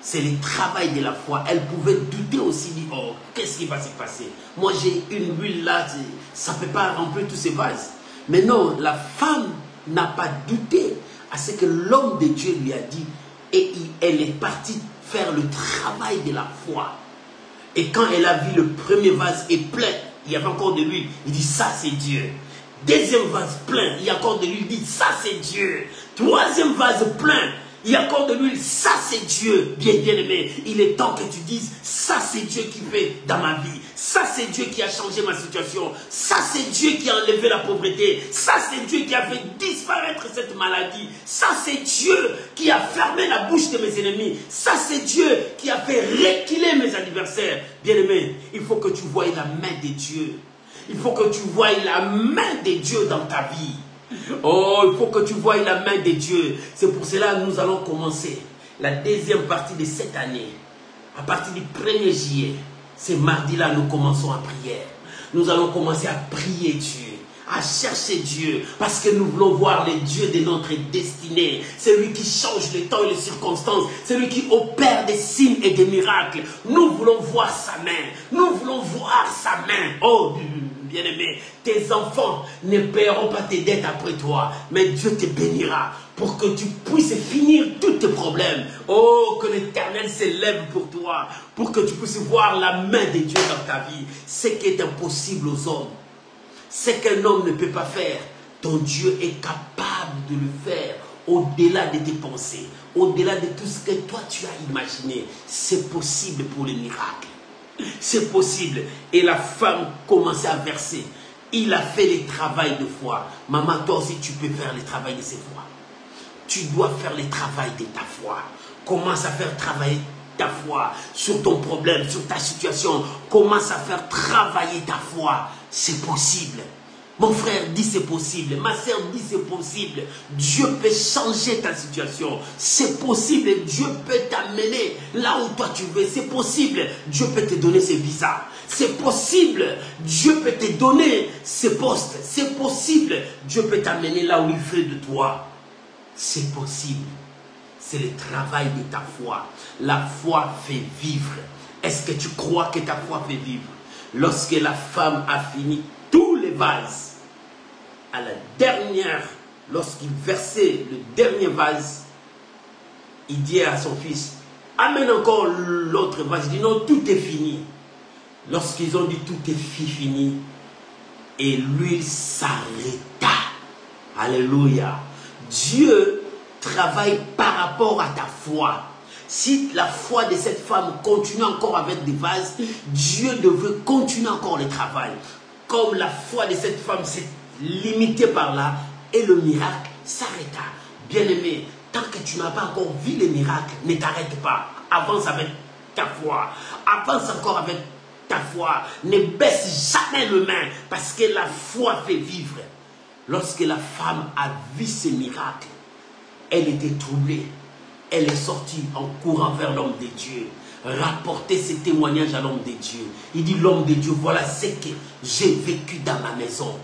c'est le travail de la foi. Elle pouvait douter aussi, dire, oh, qu'est-ce qui va se passer? Moi, j'ai une huile là, ça ne peut pas remplir tous ces vases. Mais non, la femme n'a pas douté à ce que l'homme de Dieu lui a dit. Et elle est partie faire le travail de la foi. Et quand elle a vu le premier vase est plein, il y avait encore de l'huile, il dit, ça c'est Dieu. Deuxième vase plein, il y a encore de l'huile, il dit, ça c'est Dieu. Troisième vase plein, il y a encore de l'huile, ça c'est Dieu. Bien aimé, il est temps que tu dises, ça c'est Dieu qui fait dans ma vie. Ça c'est Dieu qui a changé ma situation. Ça c'est Dieu qui a enlevé la pauvreté. Ça c'est Dieu qui a fait disparaître cette maladie. Ça c'est Dieu qui a fermé la bouche de mes ennemis. Ça c'est Dieu qui a fait reculer mes adversaires. Bien aimé, il faut que tu voies la main de Dieu. Il faut que tu voies la main de Dieu dans ta vie. Oh, il faut que tu voies la main de Dieu. C'est pour cela que nous allons commencer la deuxième partie de cette année. À partir du 1er juillet, c'est mardi-là, nous commençons à prier. Nous allons commencer à prier Dieu, à chercher Dieu, parce que nous voulons voir le Dieu de notre destinée. C'est lui qui change les temps et les circonstances. C'est lui qui opère des signes et des miracles. Nous voulons voir sa main. Nous voulons voir sa main. Oh, bien-aimé, tes enfants ne paieront pas tes dettes après toi, mais Dieu te bénira pour que tu puisses finir tous tes problèmes. Oh, que l'Éternel s'élève pour toi, pour que tu puisses voir la main de Dieu dans ta vie. Ce qui est impossible aux hommes, ce qu'un homme ne peut pas faire, ton Dieu est capable de le faire au-delà de tes pensées, au-delà de tout ce que toi tu as imaginé. C'est possible pour les miracles. C'est possible. Et la femme commençait à verser. Il a fait le travail de foi. Maman, toi aussi, tu peux faire le travail de cette foi. Tu dois faire le travail de ta foi. Commence à faire travailler ta foi sur ton problème, sur ta situation. Commence à faire travailler ta foi. C'est possible. Mon frère dit c'est possible. Ma soeur dit c'est possible. Dieu peut changer ta situation. C'est possible. Dieu peut t'amener là où toi tu veux. C'est possible. Dieu peut te donner ses visas. C'est possible. Dieu peut te donner ses postes. C'est possible. Dieu peut t'amener là où il veut de toi. C'est possible. C'est le travail de ta foi. La foi fait vivre. Est-ce que tu crois que ta foi fait vivre? Lorsque la femme a fini tous les vases, à la dernière, lorsqu'il versait le dernier vase, il dit à son fils, amène encore l'autre vase. Il dit non, tout est fini. Lorsqu'ils ont dit tout est fini, et l'huile s'arrêta. Alléluia. Dieu travaille par rapport à ta foi. Si la foi de cette femme continue encore avec des vases, Dieu devrait continuer encore le travail. Comme la foi de cette femme s'est limitée par là, et le miracle s'arrêta. Bien-aimé, tant que tu n'as pas encore vu les miracles, ne t'arrête pas. Avance avec ta foi. Avance encore avec ta foi. Ne baisse jamais les mains, parce que la foi fait vivre. Lorsque la femme a vu ces miracles, elle était troublée. Elle est sortie en courant vers l'homme de Dieu. Rapporter ses témoignages à l'homme de Dieu. Il dit, l'homme de Dieu, voilà ce que j'ai vécu dans ma maison.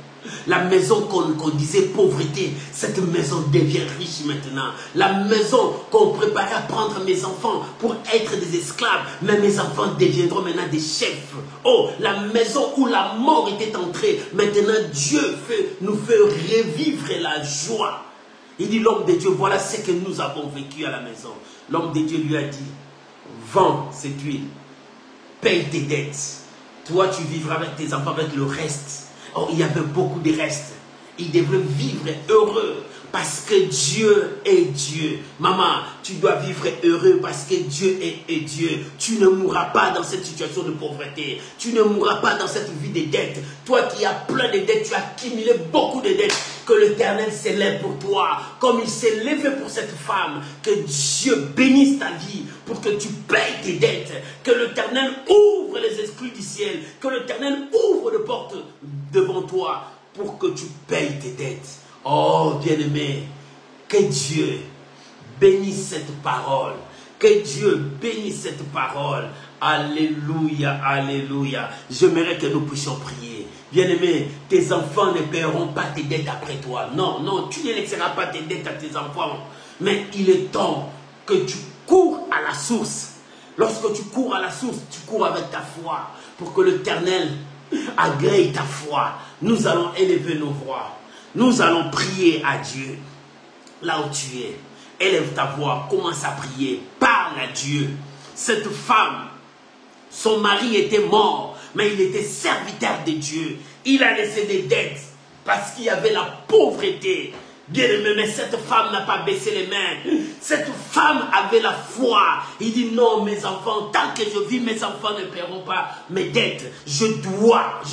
La maison qu'on disait pauvreté, cette maison devient riche maintenant. La maison qu'on préparait à prendre mes enfants pour être des esclaves, mais mes enfants deviendront maintenant des chefs. Oh, la maison où la mort était entrée, maintenant Dieu nous fait revivre la joie. Il dit, l'homme de Dieu, voilà ce que nous avons vécu à la maison. L'homme de Dieu lui a dit, vends cette huile, paye tes dettes. Toi, tu vivras avec tes enfants, avec le reste. Oh, il y avait beaucoup de restes. Il devrait vivre heureux parce que Dieu est Dieu. Maman, tu dois vivre heureux parce que Dieu est Dieu. Tu ne mourras pas dans cette situation de pauvreté. Tu ne mourras pas dans cette vie de dettes. Toi qui as plein de dettes, tu as accumulé beaucoup de dettes. Que l'Éternel s'élève pour toi, comme il s'est levé pour cette femme. Que Dieu bénisse ta vie pour que tu payes tes dettes. Que l'Éternel ouvre les esprits du ciel. Que l'Éternel ouvre les portes devant toi pour que tu payes tes dettes. Oh, bien-aimé, que Dieu bénisse cette parole. Que Dieu bénisse cette parole. Alléluia, alléluia. J'aimerais que nous puissions prier. Bien-aimé, tes enfants ne paieront pas tes dettes après toi. Non, non, tu ne laisseras pas tes dettes à tes enfants. Mais il est temps que tu cours à la source. Lorsque tu cours à la source, tu cours avec ta foi. Pour que l'Éternel agrée ta foi. Nous allons élever nos voix. Nous allons prier à Dieu. Là où tu es, élève ta voix, commence à prier. Parle à Dieu. Cette femme, son mari était mort, mais il était serviteur de Dieu. Il a laissé des dettes parce qu'il y avait la pauvreté. Bien-aimé, mais cette femme n'a pas baissé les mains. Cette femme avait la foi. Il dit non, mes enfants, tant que je vis, mes enfants ne paieront pas mes dettes. Je dois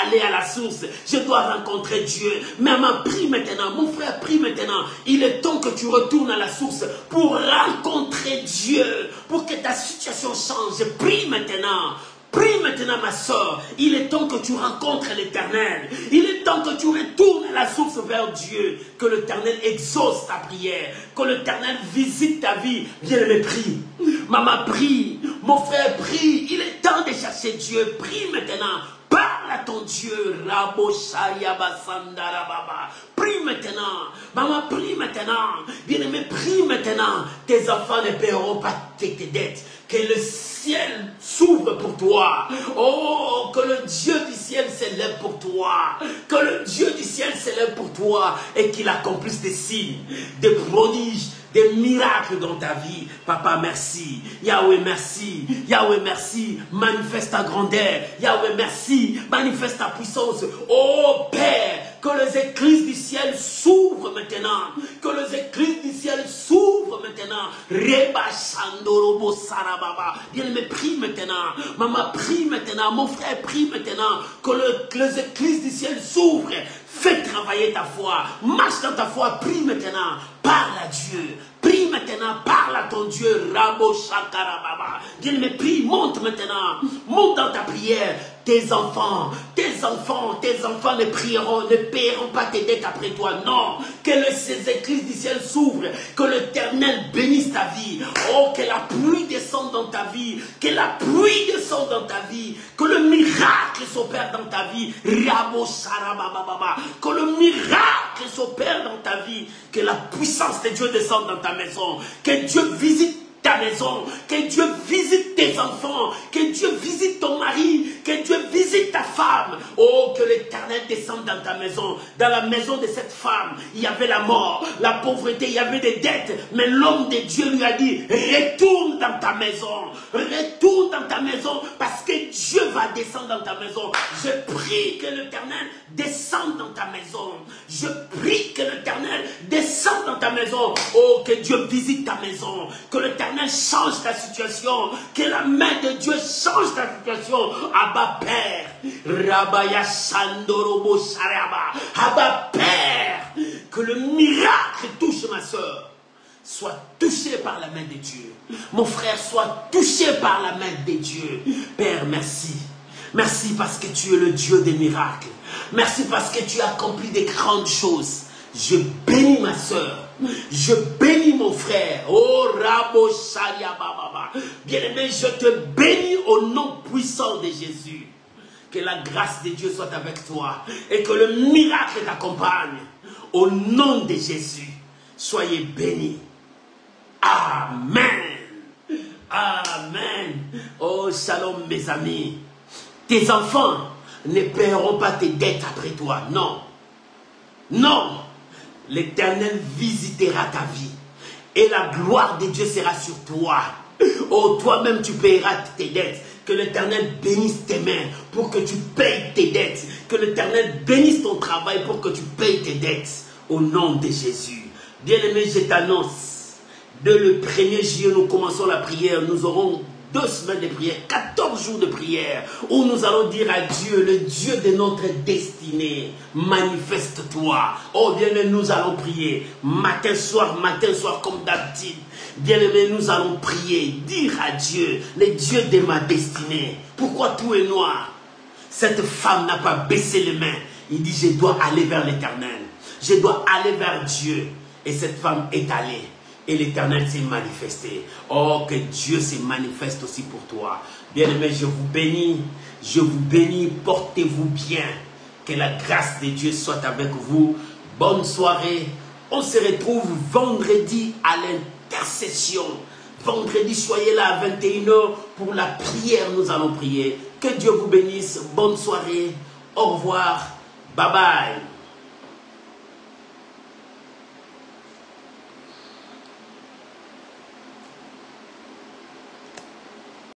aller à la source. Je dois rencontrer Dieu. Maman, prie maintenant. Mon frère, prie maintenant. Il est temps que tu retournes à la source pour rencontrer Dieu. Pour que ta situation change. Prie maintenant. Prie maintenant, ma soeur. Il est temps que tu rencontres l'Éternel. Il est temps que tu retournes à la source vers Dieu. Que l'Éternel exauce ta prière. Que l'Éternel visite ta vie. Bien-aimé, prie. Maman, prie. Mon frère, prie. Il est temps de chercher Dieu. Prie maintenant. Parle à ton Dieu. Prie maintenant. Maman, prie maintenant. Bien-aimé, prie maintenant. Tes enfants ne paieront pas tes dettes. Que le ciel s'ouvre pour toi. Oh, que le Dieu du ciel s'élève pour toi. Que le Dieu du ciel s'élève pour toi. Et qu'il accomplisse des signes, des prodiges, des miracles dans ta vie. Papa, merci. Yahweh, merci. Yahweh, merci. Manifeste ta grandeur. Yahweh, merci. Manifeste ta puissance. Oh Père, que les écluses du ciel s'ouvrent maintenant. Que les écluses du ciel s'ouvrent maintenant. Reba Shandorobo Sarababa. Bien-aimé, prie maintenant. Maman, prie maintenant. Mon frère, prie maintenant. Que les écluses du ciel s'ouvrent. Fais travailler ta foi. Marche dans ta foi. Prie maintenant. Parle à Dieu. Prie maintenant. Parle à ton Dieu. Rabo Shakarababa. Bien-aimé, prie. Monte maintenant. Monte dans ta prière. Tes enfants ne paieront pas tes dettes après toi. Non. Que ces écluses du ciel s'ouvrent. Que l'Éternel bénisse ta vie. Oh, que la pluie descende dans ta vie. Que la pluie descende dans ta vie. Que le miracle s'opère dans ta vie. Rabo Sarababa. Que le miracle s'opère dans ta vie. Que la puissance de Dieu descende dans ta maison. Que Dieu visite ta maison, que Dieu visite tes enfants, que Dieu visite ton mari, que Dieu visite ta femme. Oh, que l'Éternel descende dans ta maison. Dans la maison de cette femme, il y avait la mort, la pauvreté, il y avait des dettes. Mais l'homme de Dieu lui a dit, retourne dans ta maison. Retourne dans ta maison parce que Dieu va descendre dans ta maison. Je prie que l'Éternel descende dans ta maison. Je prie que l'Éternel descende dans ta maison. Oh, que Dieu visite ta maison. Que l'Éternel change ta situation. Que la main de Dieu change ta situation. Abba Père. Rabaya Sandorobo Saraba. Abba Père. Que le miracle touche ma soeur. Sois touché par la main de Dieu. Mon frère, sois touché par la main de Dieu. Père, merci. Merci parce que tu es le Dieu des miracles. Merci parce que tu as accompli des grandes choses. Je bénis ma soeur. Je bénis mon frère. Oh, Rabo Sharia Baba. Bien-aimé, je te bénis au nom puissant de Jésus. Que la grâce de Dieu soit avec toi. Et que le miracle t'accompagne. Au nom de Jésus. Soyez bénis. Amen. Amen. Oh, shalom mes amis. Tes enfants ne paieront pas tes dettes après toi. Non. Non. L'Éternel visitera ta vie. Et la gloire de Dieu sera sur toi. Oh, toi-même tu paieras tes dettes. Que l'Éternel bénisse tes mains pour que tu payes tes dettes. Que l'Éternel bénisse ton travail pour que tu payes tes dettes. Au nom de Jésus. Bien-aimé, je t'annonce. Dès le 1er juillet, nous commençons la prière. Nous aurons 2 semaines de prière, 14 jours de prière, où nous allons dire à Dieu, le Dieu de notre destinée, manifeste-toi. Oh bien-aimé, nous allons prier, matin, soir, comme d'habitude. Bien-aimé, nous allons prier, dire à Dieu, le Dieu de ma destinée. Pourquoi tout est noir? Cette femme n'a pas baissé les mains. Il dit, je dois aller vers l'Éternel. Je dois aller vers Dieu. Et cette femme est allée. et l'Éternel s'est manifesté. Oh, que Dieu se manifeste aussi pour toi. Bien-aimés, je vous bénis, portez-vous bien. Que la grâce de Dieu soit avec vous. Bonne soirée. On se retrouve vendredi à l'intercession. Vendredi, soyez là à 21h pour la prière. Nous allons prier. Que Dieu vous bénisse. Bonne soirée. Au revoir. Bye bye.